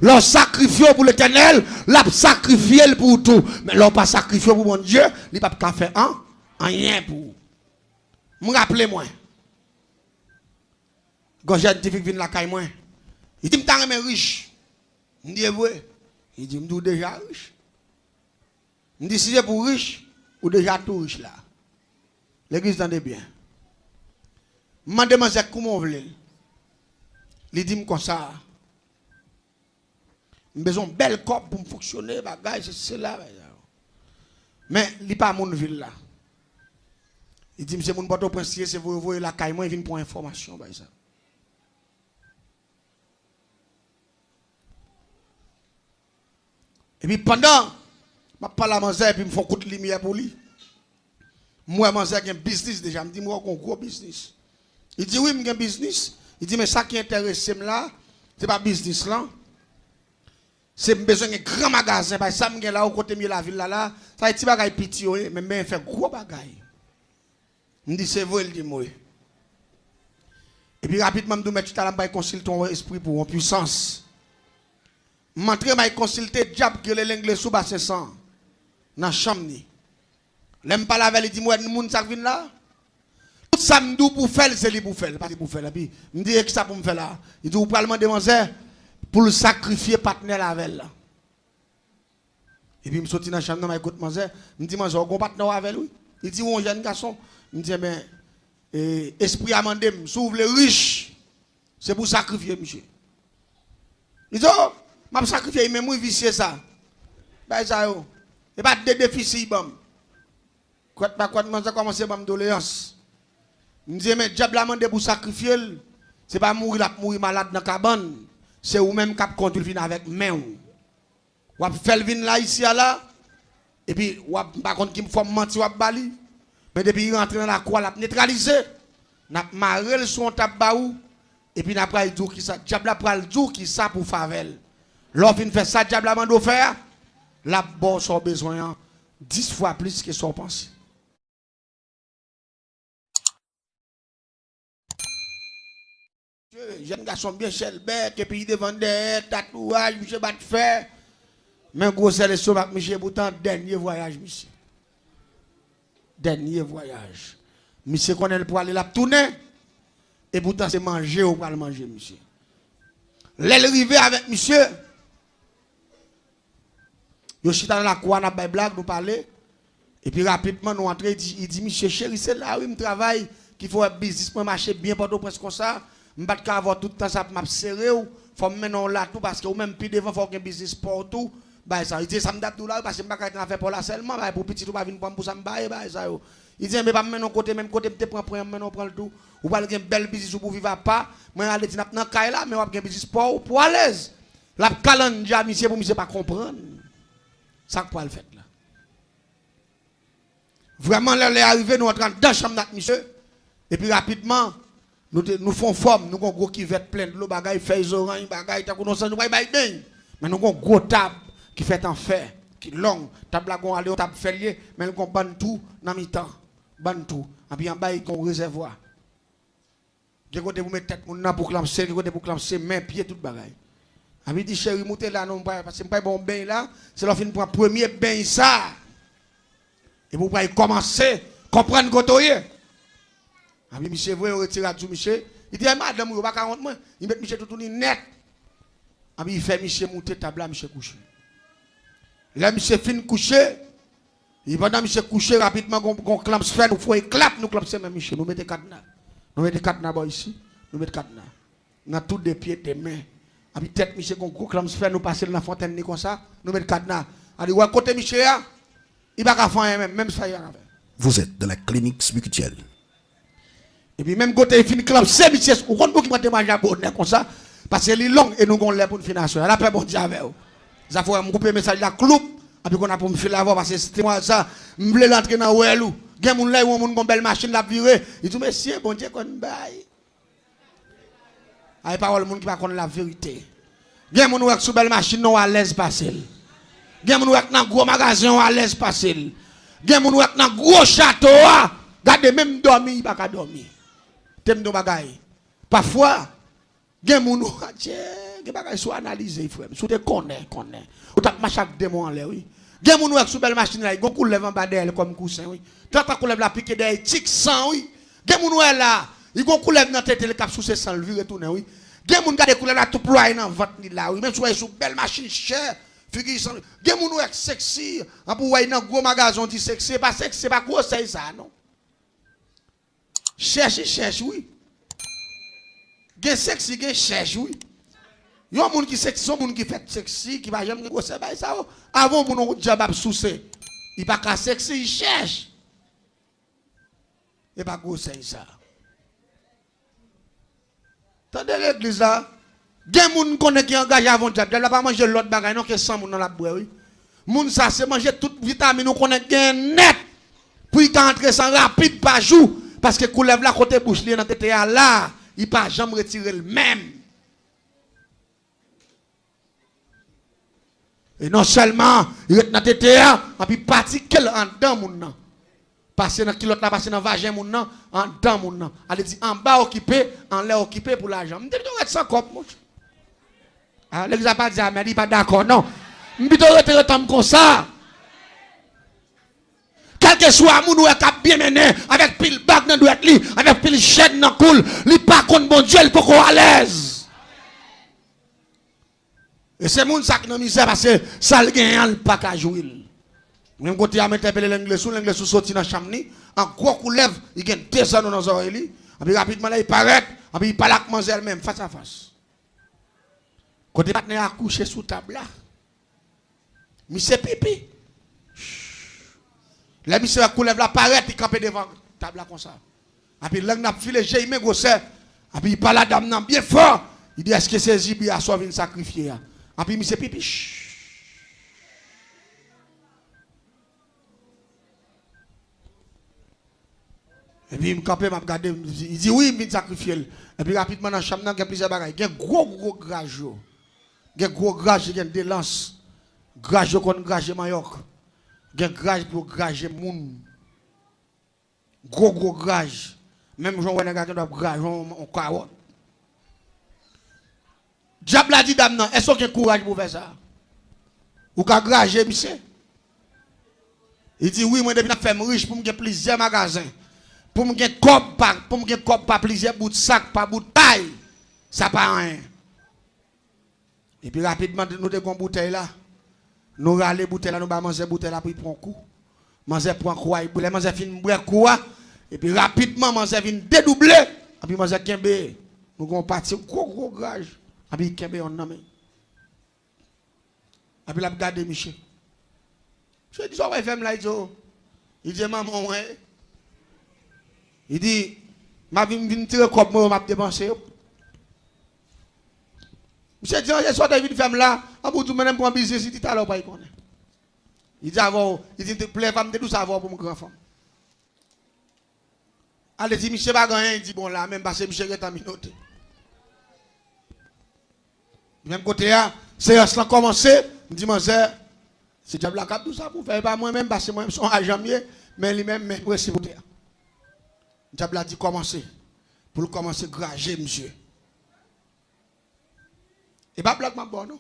L'on sacrifie pour l'Éternel, l'a sacrifié pour tout. Mais l'on pas sacrifié pour mon Dieu, il pas qu'à faire rien pour. Me rappelez moi. Quand j'ai une fille qui vient la caille moi, il dit m'ta remè riche. Me dit vrai. Il dit m'dou déjà riche. Me dit si c'est pour riche ou déjà tout riche là. L'église tendez bien. Me demande comment on veut. Il dit comme ça. J'ai besoin de bel corps pour fonctionner, c'est là. Mais il n'est pas mon ville là. Il dit, c'est mon bateau princier, c'est vous voyez la caille, moi, il vient pour information. Et puis pendant, je parle à Manzé, et puis je me fais un coup de lumière pour lui. Moi, Manzé, j'ai un business déjà. Je me dis, moi, j'ai un gros business. Il dit, oui, j'ai un business. Il dit, mais ça qui intéresse là, ce n'est pas business là. C'est besoin d'un grand magasin. Parce que ça, je là, au côté de la ville là, ça est petit bagay petit, mais je fais gros bagay. Je dis, c'est vrai, il dit, moi. Et puis rapidement, je me dis, je consulte ton esprit pour une puissance. Je vais consulter le diable que l'anglais sous bas 500 dans la chambre. L'aime pas la veille, il dit, moi, moun ça vient là. Tout ça, me dit pour faire, c'est lui pour faire. Pas pour faire. Puis, me dit, que ça pour me faire là. Il dit, vous parlez de demander pour le sacrifier partenaire avec là. Et puis, je suis sorti dans la chambre, je écoute Manzé. Je me dis, Manzé, vous partenaire avec lui? Il dit, oui, jeune garçon. Je me dis, mais, esprit a demandé, si vous voulez riche, c'est pour sacrifier, monsieur. Il dit, oh, je vais sacrifier, mais moi, vicier ça. Ben, ça, yo. Et pas de déficit, bon. Quand Manzé commence à me doléance. Je me dis, mais, diable a demandé pour sacrifier, c'est pas mourir malade dans la cabane. C'est vous-même qui conduit avec main. Vous faites le vin là, ici, là. Et puis, vous par contre, qui me fait mentir, vous bali. Mais depuis qu'il rentre dans la croix, vous neutralisé. Vous avez marré le son tabaou. Et puis, vous avez dit qui ça. Diable a dit qui ça pour Favel. Lorsqu'il fait ça, diable a demandé faire. La bosse a besoin 10 fois plus que son pensée. Jeune garçon bien chelbec, et puis il devant des tatouages, monsieur bat faire. Mais gros c'est le sauvage, monsieur, pourtant, dernier voyage, monsieur. Dernier voyage. Monsieur connaît pour aller la tourner, et pourtant c'est manger ou pas le manger, monsieur. L'arrivée avec monsieur, je suis dans la cour, on a des blagues, nous parler, et puis rapidement nous entrons, il dit, monsieur chéri, c'est là où il travaille, qu'il faut un business pour marcher bien, pas presque comme ça. Je ne peux pas avoir tout le temps ça pour m'abserrer. Il faut me mettre là tout parce que même plus devant, il faut qu'il y ait un business pour tout. Il dit ça me date tout là parce que je ne peux pas faire pour là seulement. Pour petit, tout va venir pour ça me bailler. Il dit mais pas me mettre côté, même côté, je prends pour prendre tout. Ou pas un bel business pour vivre pas. Moi, je suis dans le cas là, mais on a un business pour à l'aise. La calendrier, monsieur, pour monsieur pas comprendre. Ça pour le fait là. Vraiment, là, est arrivé, nous entrons dans la chambre de monsieur. Et puis rapidement, nous faisons forme, nous avons un gros qui va être plein de l'eau, bagaille, feuilles oranges, bagaille, nous avons mais nous avons un gros table qui fait en fer, qui est long, table là, on aller table ferrier, mais nous avons tout dans mi-temps, tout, et puis en bas, il y a un réservoir. De côté, vous mettez tête pour clamser, de côté pour clamser, main, pied, tout bagaille. Et puis dit, chérie, montez là, non, parce que pas bon bain là, c'est là fin pour un premier bain ça. Et vous pouvez commencer, comprendre côté. Ah oui, monsieur, vous retirez tout, monsieur. Il dit, madame, vous ne pouvez pas rentrer moi. Il met monsieur tout net. Ah oui, il fait monsieur monter table là, monsieur coucher. Là, monsieur fin coucher. Et pendant monsieur coucher, rapidement, on clampe se fait, nous faut éclate, nous clampe même monsieur. Nous mettons cadenas. Nous mettons cadenas ici. Nous mettons cadenas. Nous avons tous des pieds, des mains. Ah oui, tête, monsieur, qu'on clampe se fait, nous passer dans la fontaine comme ça. Nous mettons cadenas. Allez, ouais, côté monsieur, il va pas faire même ça. Vous êtes dans la clinique spirituelle. Et puis même côté fin club, c'est monsieur, ou quand vous qui m'a manger bonheur comme ça, parce que c'est long et nous avons l'air pour une financière. Après bon Dieu avec vous. Ça faut me couper message la club, et puis qu'on a pour me filer avant parce que c'était moi ça, me voulais l'entrer dans Ouelou. Gen moun là ou moun gon belle machine la virer. Il dit monsieur bon Dieu qu'on bail. Ay parole moun qui pas connaître la vérité. Gen moun ou sous belle machine non à l'aise passer. Gen moun ou dans gros magasin à l'aise passer. Gen moun ou dans gros château, gardez même dormir, il pas dormir. T'aimes nos bagailles. Parfois, gen moun ou des bagages soit analysés, frère. Sous te connaît. Ou t'as marché avec démon en l'air, oui. Gen moun wèk sou belle machine là, gon coulève en bas d'elle comme coussin, oui. Tant coulève la pique derrière tic sang, oui. Gen moun wè là, il gon coulève dans tête le cap sous ses sang le vir retourner, oui. Gen moun gade coulève là tout ployer dans ventre ni là, oui. Même sou belle machine chère, figure sang. Gen moun wèk sexy, en pour wè dans gros magasin dit sexy, c'est pas gros c'est ça non. Cherche, oui. Gen sexy, gen cherche, oui. Yon moun qui sexy, son moun qui fait sexy, qui va jamais gros c'est ça. Avant moun diable souce. Il pas ka sexy, il cherche. Et pas gros c'est ça. Tendez l'église là. Gen moun connaît qui engagé avant diable, elle pas manger l'autre bagaille non que 100 moun dans la boire oui. Moun ça c'est manger toute vitamine on connaît gen net. Pour il entrer sans rapide par jour parce que coulève la côté bouche li dans tête là, il pas jamais retirer le même. Et non seulement, il est dans le TTA, et puis parti quel en dedans moun nan. Passer dans kilote là, passer dans vagin moun nan, en dedans moun nan. Allez dire en bas occupé, en l'air occupé pour l'argent. M'dit tu sans cop moun. Ah, l'exa pas dit mais il pas d'accord non. M'dit tu rete comme ça. Quel que soit moun ou cap bien mené avec pile bag dans doit li, avec pile chaîne dans cool, li pas contre bon Dieu, il pas à l'aise. Et c'est moun ça qui n'a misère parce que ça le gagne pas qu'à jouer. Même côté à m'interpeller l'anglais sous sorti dans chambre ni, en gros coulève, il gagne 2 ans dans nos oreilles, et puis rapidement là il paraît, et puis il parle avec mademoiselle même face à face. Côté partenaire accouché sous table là. Monsieur pipi. La monsieur coulève là paraît, il campe devant table là comme ça. Et puis là n'a filé j'ai mes gosses, et puis il parle à dame bien fort. Il dit est-ce que c'est Zibi a sauvé une sacrifier? Et puis, monsieur pipi. Et puis, il me campe, il m'a regardé, il dit oui, il me sacrifier. Et puis, rapidement, dans la chambre, il y a plusieurs bagages. Il y a gros grage. Il y a gros grage, il y a des lances. Grage contre grage Mayoc. Il y a grage pour grage moun. Gros grage. Même si on voit un gars qui doit grage, on carotte. Diable a dit dame non, est-ce qu'il y a courage pour faire ça? Ou qu'à grager, monsieur? Il dit oui, moi, depuis que je suis riche, pour me faire plusieurs magasins, pour me faire cop par plusieurs bouts de sac, par bout de taille, ça pas rien. Et puis rapidement, nous avons une bouteille là. Nous râlons bouteille là, nous allons manger bouteille là, puis prend un coup. Manger prend quoi? Il manger fin boire quoi? Et puis rapidement, manger vient dédoubler. Et puis manger kembe. Nous allons partir gros grage. Et puis kembe on nomme. Et puis la regarde Michel. Je dis ça va faire là il dit maman ouais. Il dit m'a vinn tirer comme moi m'a dépenser. Monsieur dit je soit David femme là, à bout tout même pour un business il dit alors pas il connaît. Il dit avant, il dit plaît femme de tout savoir pour mon grand femme. Allez dit monsieur pas gagner, il dit bon là même parce que monsieur est en minute. Même côté là, c'est ça commencé, il dit monsieur c'est diable la cap tout ça pour faire pas moi même parce que moi son agent mieux mais lui même mais c'est pour dire. Diable a dit commencer pour commencer grager monsieur. Et pas blague ma bon non.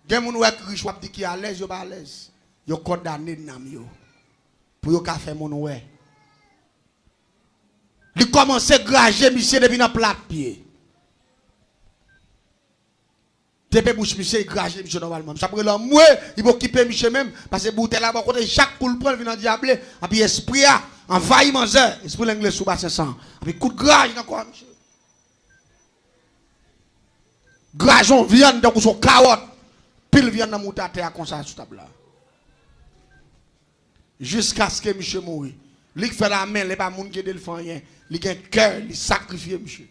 Gen moun wè riche wap di ki à l'aise yo pas à l'aise. Yo condamné nam yo. Pour yo ka faire moun wè. Li commencer grager monsieur depuis dans plat pied. Depuis bouche monsieur grager monsieur normalement. Ça prend l'homme moi, il va occuper monsieur même parce que bouteille là bon côté chaque coup le prend vient diable et puis esprit a envahi manzeur, esprit l'anglais sous bas 500. Et puis coup de grage encore monsieur. Grajon viande dans son carotte, pile viande dans moutarde à comme ça sur table là. Jusqu'à ce que monsieur mourit. Lui fait la main, les pas moun qui de le faire rien, il a un cœur, il sacrifie monsieur.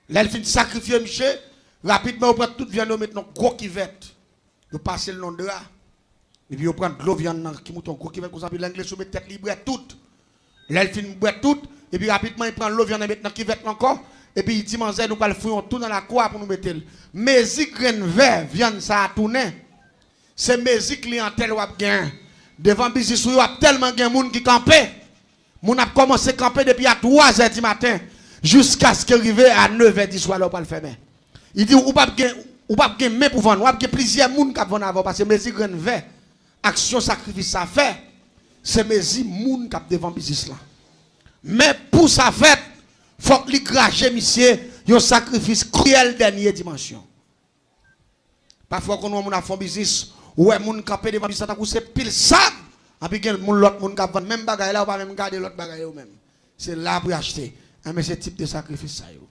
Là il fait sacrifier monsieur, rapidement on prend toute viande on met dans gros kivette. On passe le nom de là. Et puis on prend de l'eau viande qui mouton gros kivette comme ça puis l'anglais soumet tête libre toute. Là il fait boire toute et puis rapidement il prend l'eau viande met dans kivette encore. Et puis il dit manzer nous pas le fouillon tout dans la cour pour nous mettre. Mézi graine vert viande ça a tourné. C'est mézi clientèle ou a gain. Devant business ou a tellement gain monde qui camper. Moun a commencé à camper depuis à 3h du matin jusqu'à ce qu'il arrive à 9h du soir là pas le fermer. Il dit ou pas gen main pour vendre, ou pas gen plusieurs moun qui vendre avant parce que Messi grand vert action sacrifice ça fait. C'est Messi moun qui devant business là. Mais pour ça fait faut qu'il grache monsieur un sacrifice cruel dernière dimension. Parfois quand on a fait business ouais moun capé devant business ça c'est pile sac et puis gen moun l'autre moun qui vendre même bagaille là ou pas même garder l'autre bagaille ou même. C'est là pour acheter. Mais c'est type de sacrifice ça yo.